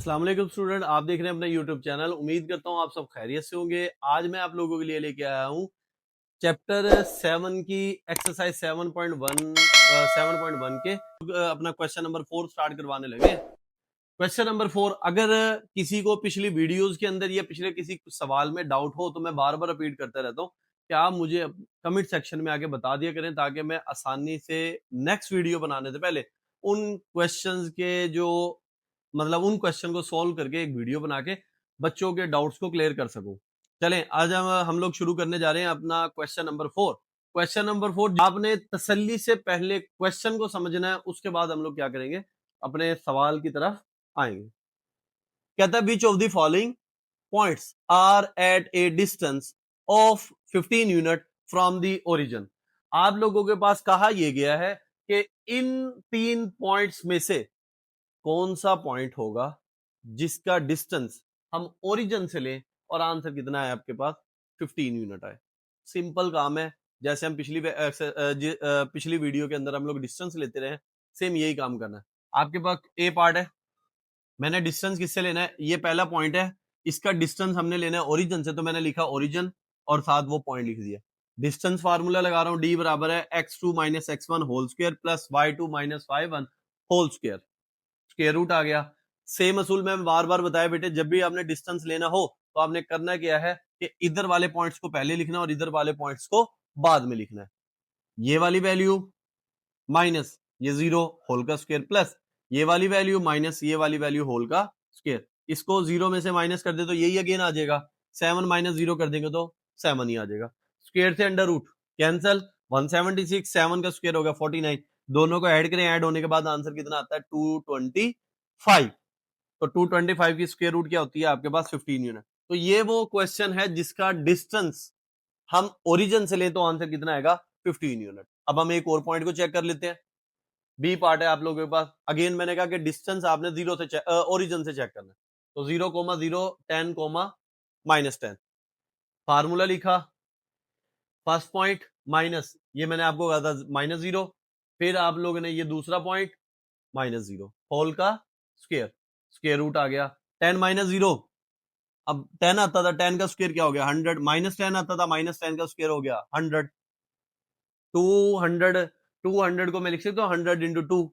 अस्सलाम वालेकुम स्टूडेंट, आप देख रहे हैं अपना यूट्यूब चैनल। उम्मीद करता हूँ आप सब खैरियत से होंगे। आज मैं आप लोगों के लिए लेके आया हूँ चैप्टर 7 की एक्सरसाइज 7.1 के अपना क्वेश्चन नंबर 4 स्टार्ट करवाने लगे। क्वेश्चन नंबर 4, अगर किसी को पिछली वीडियोस के अंदर या पिछले किसी सवाल में डाउट हो तो मैं बार बार रिपीट करता रहता हूँ कि आप मुझे कमेंट सेक्शन में आके बता दिया करें, ताकि मैं आसानी से नेक्स्ट वीडियो बनाने से पहले उन क्वेश्चंस के जो मतलब उन क्वेश्चन को सॉल्व करके एक वीडियो बना के बच्चों के डाउट्स को क्लियर कर सकूं। चलें, आज हम लोग शुरू करने जा रहे हैं अपना क्वेश्चन नंबर 4। क्वेश्चन नंबर 4 आपने तसल्ली से पहले क्वेश्चन को समझना है, उसके बाद हम लोग क्या करेंगे, अपने सवाल की तरफ आएंगे। कहता है which of the following points are at a distance of 15 unit from the origin. आप लोगों के पास कहा यह गया है कि इन 3 पॉइंट्स में से कौन सा पॉइंट होगा जिसका डिस्टेंस हम ओरिजिन से लें और आंसर कितना है आपके पास 15 यूनिट आए। सिंपल काम है, जैसे हम पिछली वीडियो के अंदर हम लोग डिस्टेंस लेते रहे, सेम यही काम करना है। आपके पास ए पार्ट है, मैंने डिस्टेंस किससे लेना है, ये पहला पॉइंट है, इसका डिस्टेंस हमने लेना है ओरिजिन से, तो मैंने लिखा ओरिजिन और साथ वो पॉइंट लिख दिया। डिस्टेंस फार्मूला लगा रहा हूं, डी बराबर है x2 minus x1 whole square plus y2 minus y1 whole square, square root आ गया। सेम असूल में बार बार बताया बेटे, जब भी आपने डिस्टेंस लेना हो तो आपने करना क्या है कि इधर वाले पॉइंट्स को पहले लिखना और इधर वाले पॉइंट्स को बाद में लिखना है। ये वाली वैल्यू माइनस ये 0 होल का स्क्वायर प्लस ये वाली वैल्यू माइनस ये वाली वैल्यू होल का स्क्वायर। इसको 0 में से माइनस कर दे तो यही अगेन आ जाएगा, 7 माइनस 0 कर देंगे तो 7 ही आ जाएगा। स्क्वायर से अंडर रूट कैंसल, 176, 7 का स्क्वायर होगा 49, दोनों को ऐड करें, ऐड होने के बाद आंसर कितना आता है 225। तो 225 की स्क्वायर रूट क्या होती है आपके पास 15 यूनिट। तो ये वो क्वेश्चन है जिसका डिस्टेंस हम ओरिजिन से लें तो आंसर कितना आएगा 15 यूनिट। अब हम एक और पॉइंट को चेक कर लेते हैं, बी पार्ट है आप लोगों के पास। अगेन मैंने कहा कि डिस्टेंस आपने 0 से ओरिजिन से चेक करना है, तो 0,0 10 माइनस 10, फार्मूला लिखा, फर्स्ट पॉइंट माइनस ये मैंने आपको कहा था माइनस 0, फिर आप लोगों ने ये दूसरा पॉइंट माइनस 0 होल का स्क्वायर, स्क्वायर रूट आ गया 10 माइनस 0। अब 10 आता था, 10 का स्क्वायर क्या हो गया 100, माइनस 10 आता था, माइनस 10 का स्क्वायर हो गया 100। 200, 200 को मैं लिख सकता हूँ 100 इंटू 2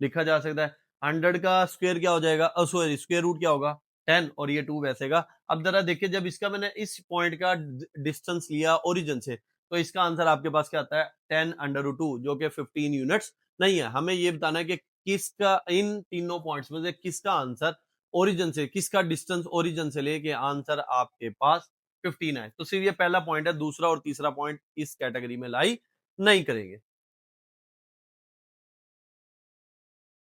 लिखा जा सकता है। 100 का स्क्वायर क्या हो जाएगा, सॉरी स्क्वायर रूट क्या होगा 10 और ये 2 वैसेगा। अब जरा देखिए, जब इसका मैंने इस पॉइंट का डिस्टेंस लिया ओरिजिन से, तो इसका आंसर आपके पास क्या आता है 10 अंडर रूट 2, जो कि 15 यूनिट्स नहीं है। हमें ये बताना है कि किसका इन तीनों पॉइंट्स में से किसका आंसर ओरिजिन से, किसका डिस्टेंस ओरिजिन से लेके आंसर आपके पास 15 है। तो सिर्फ ये पहला पॉइंट है, दूसरा और तीसरा पॉइंट इस कैटेगरी में लाई नहीं करेंगे।